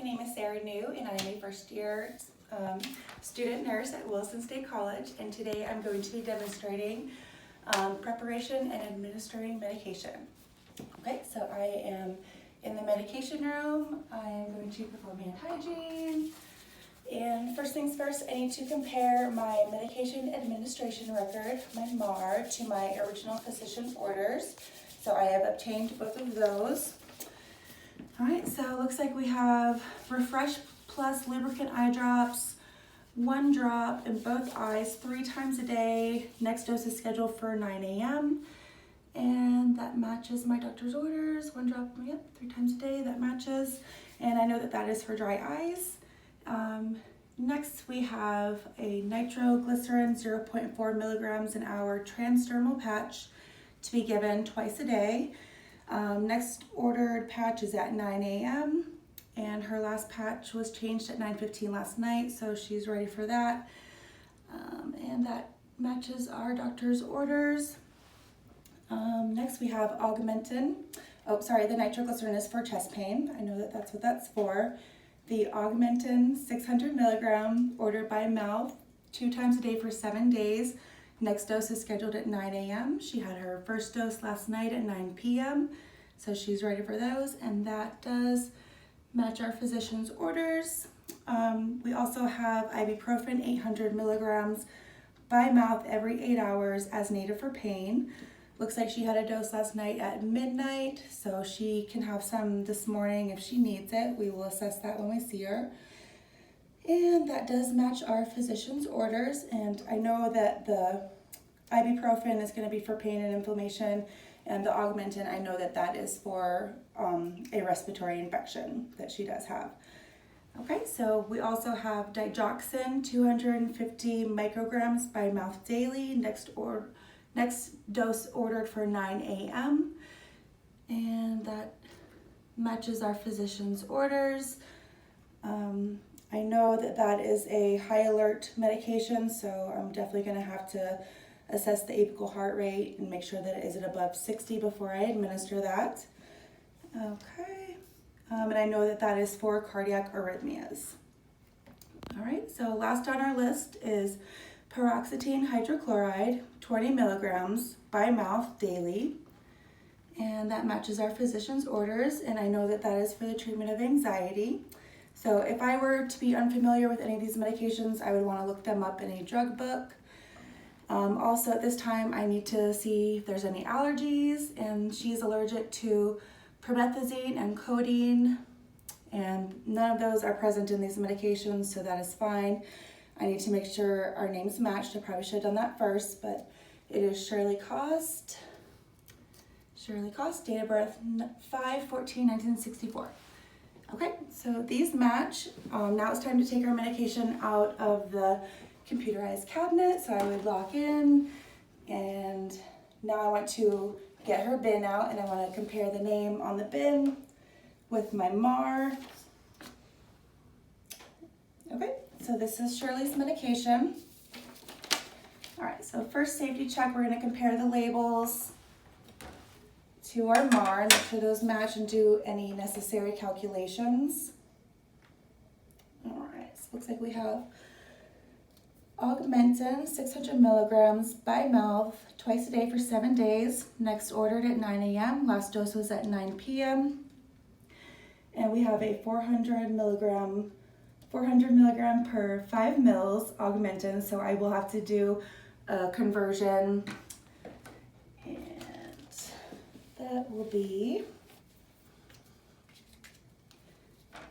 name is Sarah New, and I'm a first-year student nurse at Wilson State College, and today I'm going to be demonstrating preparation and administering medication. Okay, so I am in the medication room. I am going to perform hand hygiene. And first things first, I need to compare my medication administration record, my MAR, to my original physician's orders. So I have obtained both of those. All right, so it looks like we have Refresh Plus lubricant eye drops, 1 drop in both eyes 3 times a day. Next dose is scheduled for 9 a.m. And that matches my doctor's orders. 1 drop, yep, 3 times a day, that matches. And I know that that is for dry eyes. Next we have a nitroglycerin 0.4 milligrams an hour transdermal patch to be given twice a day. Next ordered patch is at 9 a.m. and her last patch was changed at 9:15 last night, so she's ready for that. And that matches our doctor's orders. Next we have Augmentin. Oh, sorry, the nitroglycerin is for chest pain. I know that that's what that's for. The Augmentin 600 milligram ordered by mouth 2 times a day for 7 days. Next dose is scheduled at 9 a.m. She had her first dose last night at 9 p.m. So she's ready for those, and that does match our physician's orders. We also have ibuprofen 800 milligrams by mouth every 8 hours as needed for pain. Looks like she had a dose last night at midnight, so she can have some this morning if she needs it. We will assess that when we see her. And that does match our physician's orders, and I know that the ibuprofen is going to be for pain and inflammation, and the Augmentin, I know that that is for a respiratory infection that she does have. Okay, so we also have digoxin 250 micrograms by mouth daily. Next dose ordered for 9 a.m. and that matches our physician's orders. I know that that is a high alert medication, so I'm definitely going to have to assess the apical heart rate and make sure that it isn't above 60 before I administer that. Okay, and I know that that is for cardiac arrhythmias. All right, so last on our list is paroxetine hydrochloride, 20 milligrams by mouth daily, and that matches our physician's orders, and I know that that is for the treatment of anxiety. So if I were to be unfamiliar with any of these medications, I would want to look them up in a drug book. Also at this time, I need to see if there's any allergies, and she's allergic to promethazine and codeine, and none of those are present in these medications, so that is fine. I need to make sure our names matched. I probably should have done that first, but it is Shirley Cost. Shirley Cost, date of birth 5/14/1964. Okay, so these match. Now it's time to take our medication out of the computerized cabinet. So I would lock in, and now I want to get her bin out, and I want to compare the name on the bin with my MAR. Okay, so this is Shirley's medication. All right, so first safety check, we're going to compare the labels to our MAR and make sure those match and do any necessary calculations. All right, so looks like we have Augmentin 600 milligrams by mouth twice a day for 7 days. Next ordered at 9 a.m. Last dose was at 9 p.m. And we have a 400 milligram per 5 mils Augmentin, so I will have to do a conversion, and that will be,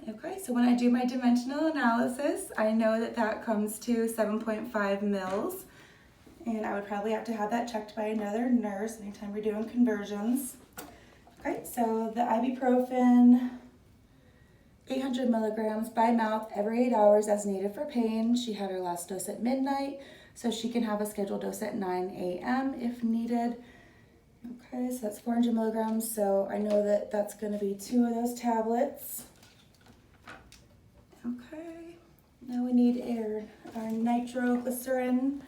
okay, so when I do my dimensional analysis, I know that that comes to 7.5 mils, and I would probably have to have that checked by another nurse anytime we're doing conversions. Okay, so the ibuprofen 800 milligrams by mouth every 8 hours as needed for pain. She had her last dose at midnight, so she can have a scheduled dose at 9 a.m. if needed. Okay, so that's 400 milligrams, so I know that that's going to be 2 of those tablets. Okay, now we need our nitroglycerin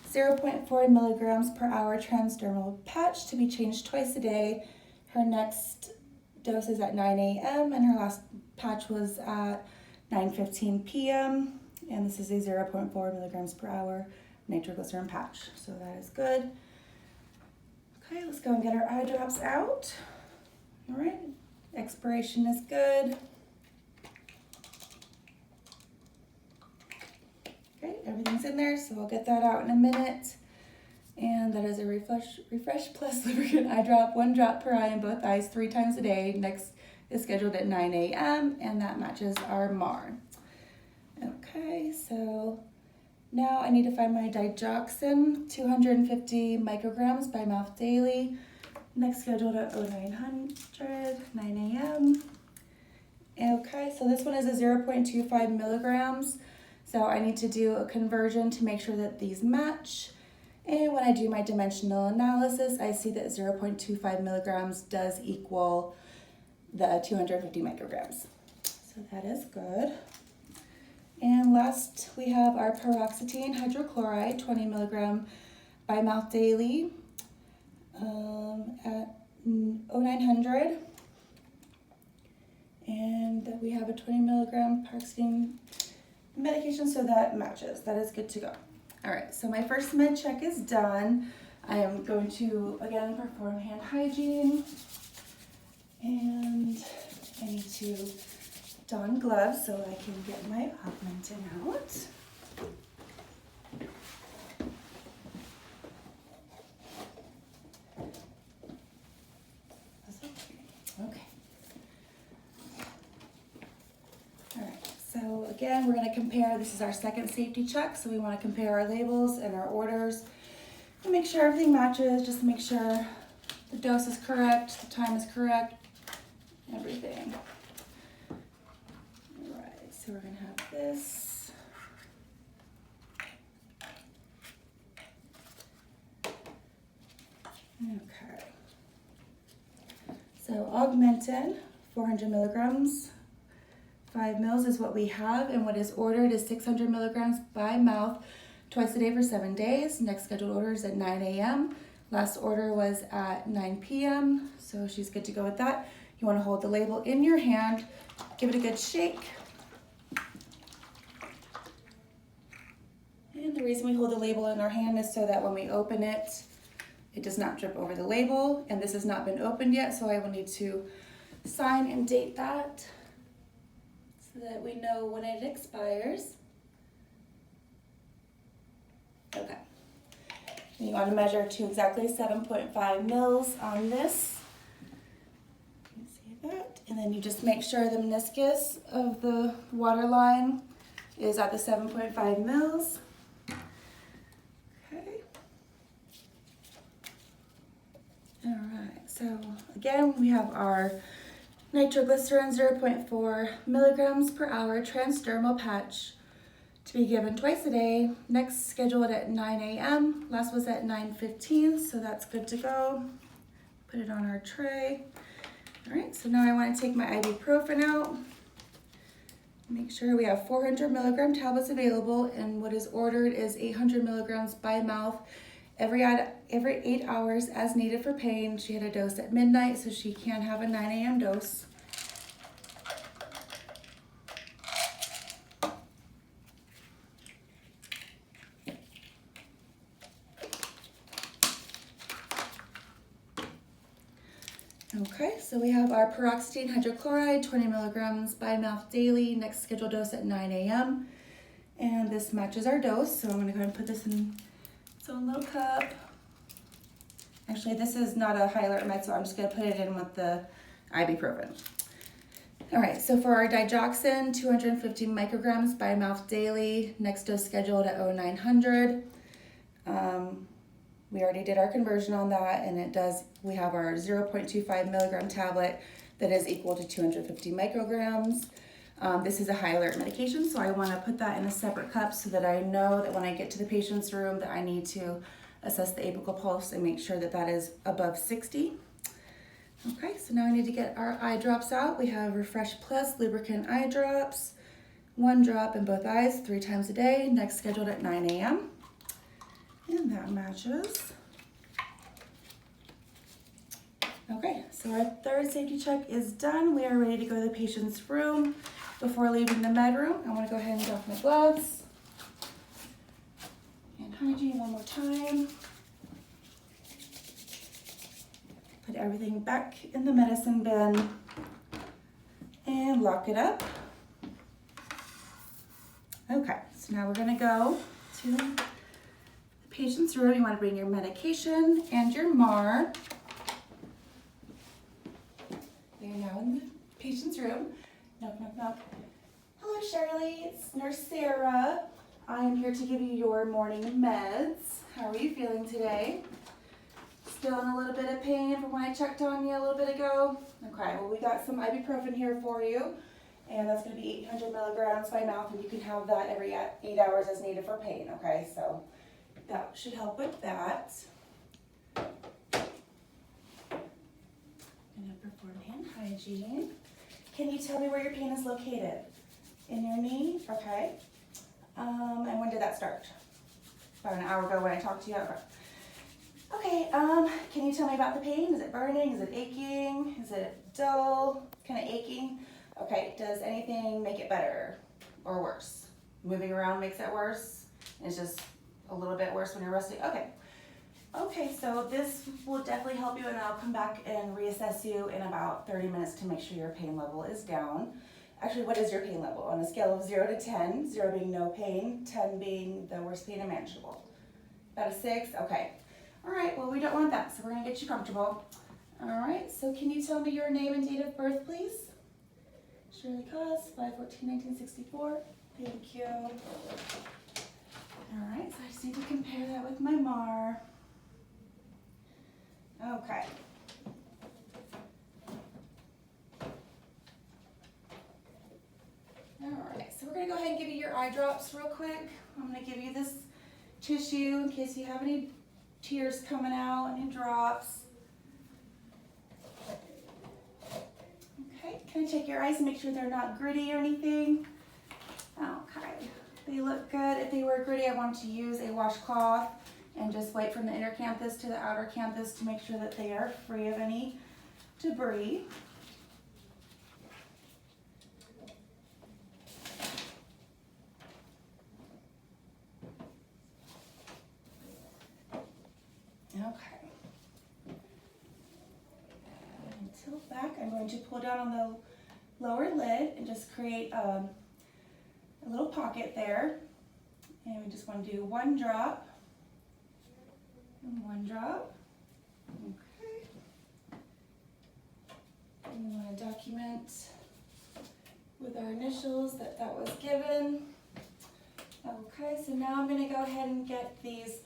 0.4 milligrams per hour transdermal patch to be changed twice a day. Her next dose is at 9 a.m. and her last patch was at 9:15 p.m. and this is a 0.4 milligrams per hour nitroglycerin patch, so that is good. Okay, let's go and get our eye drops out. All right, expiration is good. Okay, everything's in there, so I'll get that out in a minute. And that is a Refresh Plus Lubricant Eye Drop, 1 drop per eye in both eyes 3 times a day. Next is scheduled at 9 a.m. and that matches our MAR. Okay, so now I need to find my digoxin, 250 micrograms by mouth daily. Next scheduled at 0900, 9 a.m. Okay, so this one is a 0.25 milligrams. So I need to do a conversion to make sure that these match. And when I do my dimensional analysis, I see that 0.25 milligrams does equal the 250 micrograms. So that is good. And last, we have our paroxetine hydrochloride, 20 milligram by mouth daily at 0900. And we have a 20 milligram paroxetine medication, so that matches. That is good to go. All right, so my first med check is done. I am going to, again, perform hand hygiene. And I need to don gloves so I can get my Augmentin out. Okay. All right, so again, we're going to compare. This is our second safety check, so we want to compare our labels and our orders and make sure everything matches, just make sure the dose is correct, the time is correct, everything. All right, so we're going to have this. Okay. So Augmentin, 400 milligrams, 5 mils is what we have, and what is ordered is 600 milligrams by mouth twice a day for 7 days. Next scheduled order is at 9 a.m. Last order was at 9 p.m., so she's good to go with that. You want to hold the label in your hand, give it a good shake. And the reason we hold the label in our hand is so that when we open it, it does not drip over the label, and this has not been opened yet, so I will need to sign and date that so that we know when it expires. Okay. You want to measure to exactly 7.5 mils on this. You see that? And then you just make sure the meniscus of the water line is at the 7.5 mils. Okay. All right, so again, we have our nitroglycerin 0.4 milligrams per hour transdermal patch to be given twice a day. Next scheduled at 9 a.m. Last was at 9:15, so that's good to go. Put it on our tray. All right, so now I want to take my ibuprofen out. Make sure we have 400 milligram tablets available, and what is ordered is 800 milligrams by mouth every 8 hours as needed for pain. She had a dose at midnight, so she can have a 9 a.m. dose. Okay, so we have our paroxetine hydrochloride, 20 milligrams by mouth daily, next scheduled dose at 9 a.m. And this matches our dose, so I'm gonna go ahead and put this in its own little cup. Actually, this is not a high alert med, so I'm just gonna put it in with the ibuprofen. All right, so for our digoxin, 250 micrograms by mouth daily, next dose scheduled at 0900. We already did our conversion on that, and we have our 0.25 milligram tablet that is equal to 250 micrograms. This is a high alert medication, so I want to put that in a separate cup so that I know that when I get to the patient's room that I need to assess the apical pulse and make sure that that is above 60. Okay, so now I need to get our eye drops out. We have Refresh Plus Lubricant Eye Drops, 1 drop in both eyes 3 times a day, next scheduled at 9 a.m. And that matches. Okay, So our third safety check is done. We are ready to go to the patient's room. Before leaving the med room, I want to go ahead and doff my gloves. Hand hygiene one more time. Put everything back in the medicine bin and lock it up. Okay, so now we're gonna go to the patient's room. You want to bring your medication and your MAR. We are now in the patient's room. Knock, knock, knock. Hello, Shirley. It's Nurse Sarah. I am here to give you your morning meds. How are you feeling today? Still in a little bit of pain from when I checked on you a little bit ago? Okay, well, we got some ibuprofen here for you, and that's going to be 800 milligrams by mouth, and you can have that every 8 hours as needed for pain, okay? So that should help with that. I'm going to perform hand hygiene. Can you tell me where your pain is located? In your knee? Okay. And when did that start? About an hour ago when I talked to you? Okay, can you tell me about the pain? Is it burning? Is it aching? Is it dull? Kind of aching? Okay, does anything make it better or worse? Moving around makes it worse? It's just a little bit worse when you're resting? Okay. Okay, so this will definitely help you, and I'll come back and reassess you in about 30 minutes to make sure your pain level is down. Actually, what is your pain level? On a scale of 0 to 10, 0 being no pain, 10 being the worst pain and manageable. About a 6? Okay. All right, well, we don't want that, so we're gonna get you comfortable. All right, so can you tell me your name and date of birth, please? Shirley Coss, 5/14/1964. Thank you. All right, so I just need to compare that with my MAR. Okay. All right, so we're gonna go ahead and give you your eye drops real quick. I'm gonna give you this tissue in case you have any tears coming out, any drops. Okay, can I check your eyes and make sure they're not gritty or anything? Okay, they look good. If they were gritty, I want to use a washcloth and just wipe from the inner canthus to the outer canthus to make sure that they are free of any debris. Okay. And tilt back. I'm going to pull down on the lower lid and just create a little pocket there. And we just want to do one drop and one drop. Okay. And we want to document with our initials that that was given. Okay, so now I'm going to go ahead and get these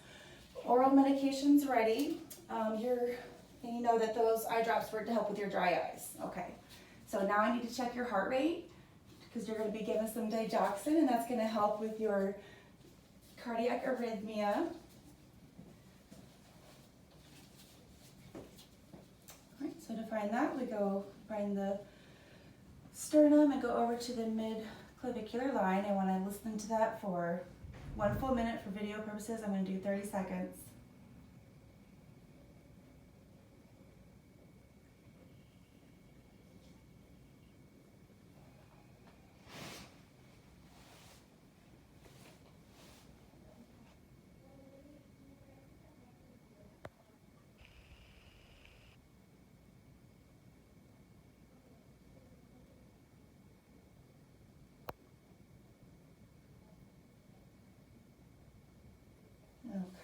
oral medications ready. You know that those eye drops were to help with your dry eyes. Okay, so now I need to check your heart rate because you're going to be given some digoxin, and that's going to help with your cardiac arrhythmia. All right, so to find that, we go find the sternum and go over to the mid-clavicular line. I want to listen to that for 1 full minute for video purposes. I'm going to do 30 seconds.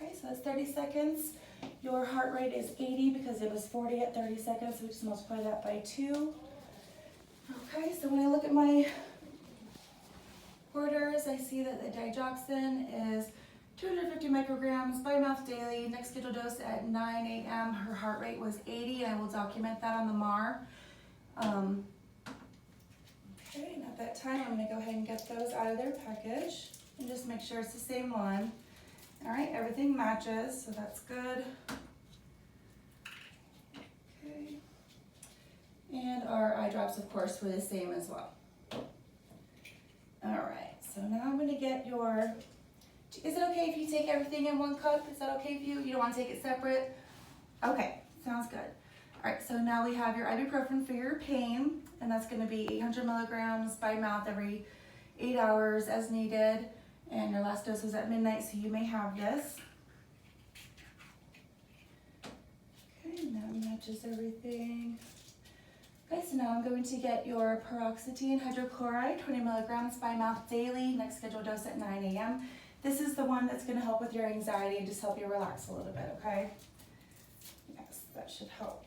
Okay, so that's 30 seconds. Your heart rate is 80 because it was 40 at 30 seconds, so we just multiply that by 2. Okay, so when I look at my orders, I see that the digoxin is 250 micrograms by mouth daily. Next scheduled dose at 9 a.m. Her heart rate was 80, and I will document that on the MAR. Okay, and at that time, I'm going to go ahead and get those out of their package and just make sure it's the same one. All right, everything matches, so that's good. Okay. And our eye drops, of course, were the same as well. All right, so now I'm going to get your, is it okay if you take everything in one cup? Is that okay if you don't want to take it separate? Okay, sounds good. All right, so now we have your ibuprofen for your pain, and that's going to be 800 milligrams by mouth every 8 hours as needed. And your last dose was at midnight, so you may have this. Okay, and that matches everything. Okay, so now I'm going to get your paroxetine hydrochloride, 20 milligrams by mouth daily, next scheduled dose at 9 a.m. This is the one that's going to help with your anxiety and just help you relax a little bit, okay? Yes, that should help.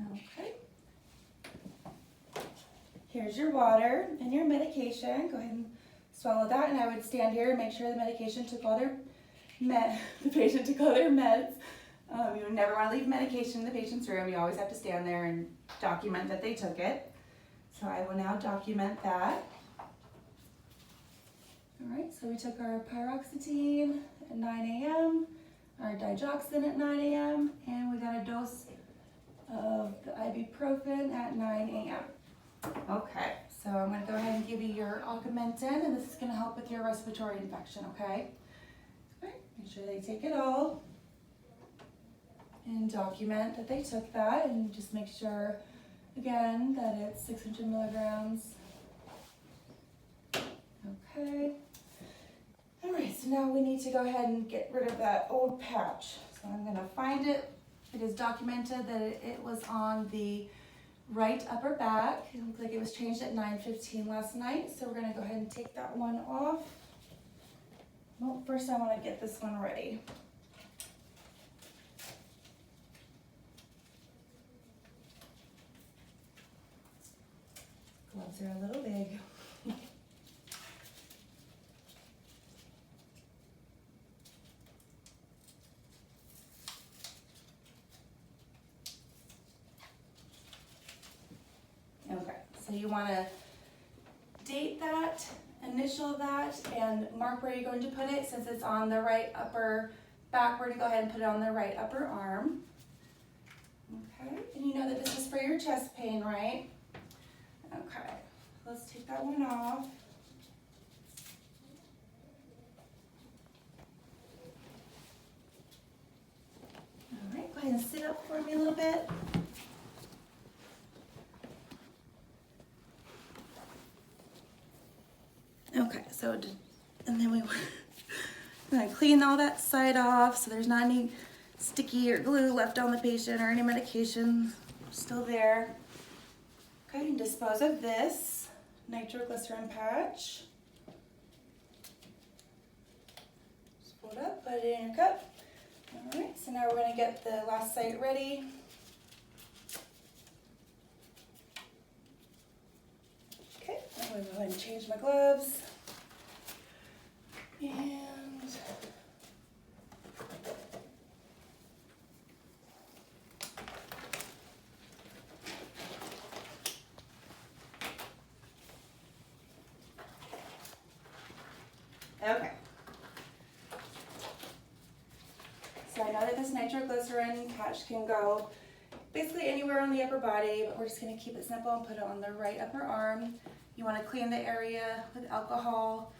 Okay. Here's your water and your medication. Go ahead and swallow that, and I would stand here and make sure the medication took all their the patient took all their meds. You would never want to leave medication in the patient's room. You always have to stand there and document that they took it. So I will now document that. All right, so we took our paroxetine at 9 a.m., our digoxin at 9 a.m., and we got a dose of the ibuprofen at 9 a.m. Okay, so I'm going to go ahead and give you your Augmentin, and this is going to help with your respiratory infection, okay? All right, make sure they take it all and document that they took that, and just make sure, again, that it's 600 milligrams. Okay. All right, so now we need to go ahead and get rid of that old patch. So I'm going to find it. It is documented that it was on the right upper back. It looked like it was changed at 9:15 last night, so we're going to go ahead and take that one off. Well, first I want to get this one ready. Gloves are a little big. Okay, so you want to date that, initial that, and mark where you're going to put it. Since it's on the right upper back, we're going to go ahead and put it on the right upper arm. Okay, and you know that this is for your chest pain, right? Okay, let's take that one off. All right, go ahead and sit up for me a little bit. Okay, so, and then we want to clean all that side off so there's not any sticky or glue left on the patient or any medication still there. Okay, and dispose of this nitroglycerin patch. Just pull it up, put it in your cup. All right, so now we're going to get the last site ready. Okay, I'm going to go ahead and change my gloves. And okay. So I know that this nitroglycerin patch can go basically anywhere on the upper body, but we're just going to keep it simple and put it on the right upper arm. You want to clean the area with alcohol.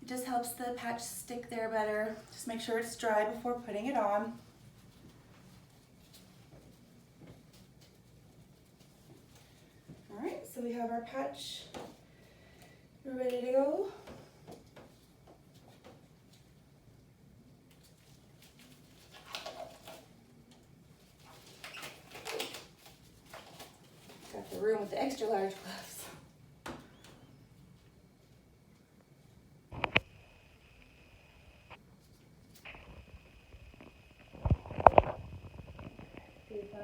It just helps the patch stick there better. Just make sure it's dry before putting it on. All right, so we have our patch ready to go. Got the room with the extra large gloves.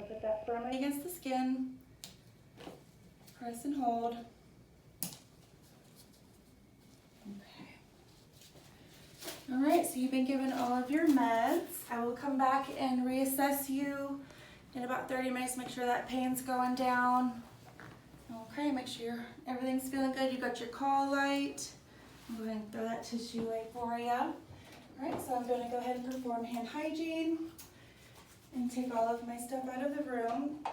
Put that firmly against the skin. Press and hold. Okay. All right, so you've been given all of your meds. I will come back and reassess you in about 30 minutes. Make sure that pain's going down. Okay, make sure everything's feeling good. You got your call light. I'm going to throw that tissue away for you. All right, so I'm going to go ahead and perform hand hygiene and take all of my stuff out of the room.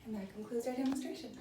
And that concludes our demonstration.